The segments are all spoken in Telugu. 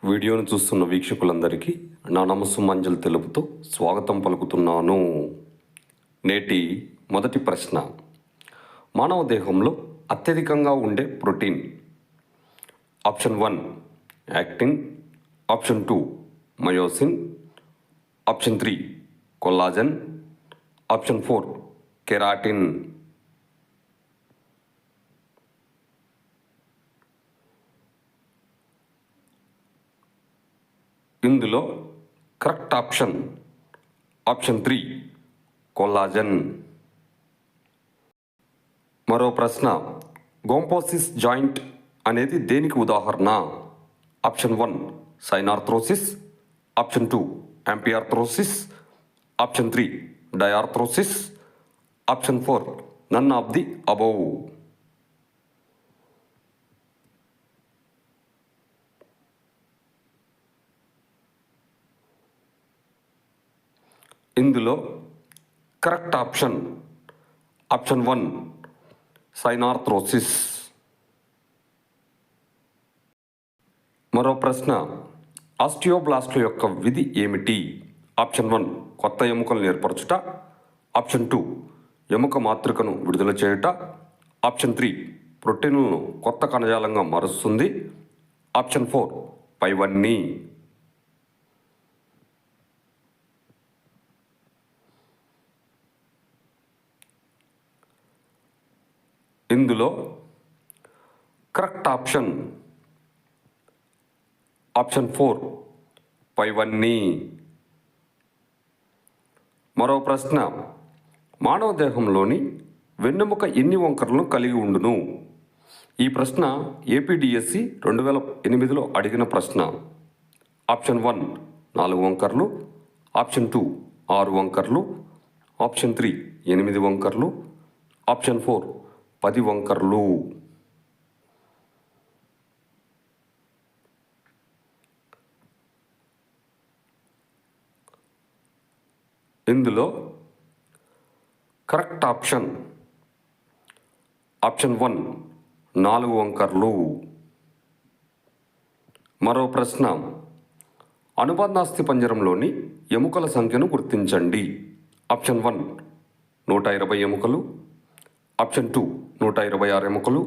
వీడియోను చూస్తున్న వీక్షకులందరికీ నా నమస్సుమాంజలి తెలుపుతూ స్వాగతం పలుకుతున్నాను. నేటి మొదటి ప్రశ్న, మానవ దేహంలో అత్యధికంగా ఉండే protein. Option 1 actin, option 2 myosin, option 3 collagen, option 4 keratin. ఇందులో కరెక్ట్ ఆప్షన్ 3 కొల్లాజన్. మరో ప్రశ్న, గోంపోసిస్ జాయింట్ అనేది దేనికి ఉదాహరణ? Option 1 synarthrosis, option 2 amphiarthrosis, option 3 diarthrosis, option 4 none of the above. ఇందులో కరెక్ట్ ఆప్షన్ 1 సైనార్థ్రోసిస్. మరో ప్రశ్న, ఆస్టియోబ్లాస్ట్ల యొక్క విధి ఏమిటి? ఆప్షన్ 1 కొత్త ఎముకలను ఏర్పరచుట, ఆప్షన్ 2 ఎముక మాతృకను విడుదల చేయుట, ఆప్షన్ 3 ప్రోటీన్లను కొత్త కణజాలంగా మారుస్తుంది, ఆప్షన్ 4 పైవన్నీ. ఇందులో కరెక్ట్ ఆప్షన్ 4 పైవన్నీ. మరో ప్రశ్న, మానవ దేహంలోని వెన్నెముక ఎన్ని వంకరలను కలిగి ఉండును? ఈ ప్రశ్న ఏపీడిఎస్సి 2008లో అడిగిన ప్రశ్న. ఆప్షన్ 1 4 వంకర్లు, ఆప్షన్ 2 6 వంకర్లు, ఆప్షన్ 3 8 వంకర్లు, ఆప్షన్ 4 10 వంకర్లు. ఇందులో కరెక్ట్ ఆప్షన్ 1 4 వంకర్లు. మరో ప్రశ్న, అనుబంధాస్థి పంజరంలోని ఎముకల సంఖ్యను గుర్తించండి. ఆప్షన్ 1 120 ఎముకలు, ఆప్షన్ 2 126 ఎముకలు,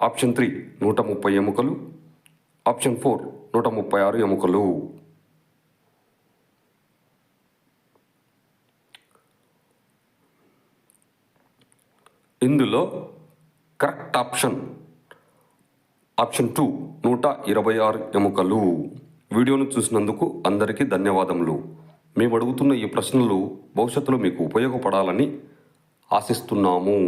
ఆప్షన్ 3 130 ఎముకలు, ఆప్షన్ 4 136 ఎముకలు. ఇందులో కరెక్ట్ ఆప్షన్ 2 126 ఎముకలు. వీడియోను చూసినందుకు అందరికీ ధన్యవాదములు. మేము అడుగుతున్న ఈ ప్రశ్నలు భవిష్యత్తులో మీకు ఉపయోగపడాలని ఆశిస్తున్నాము.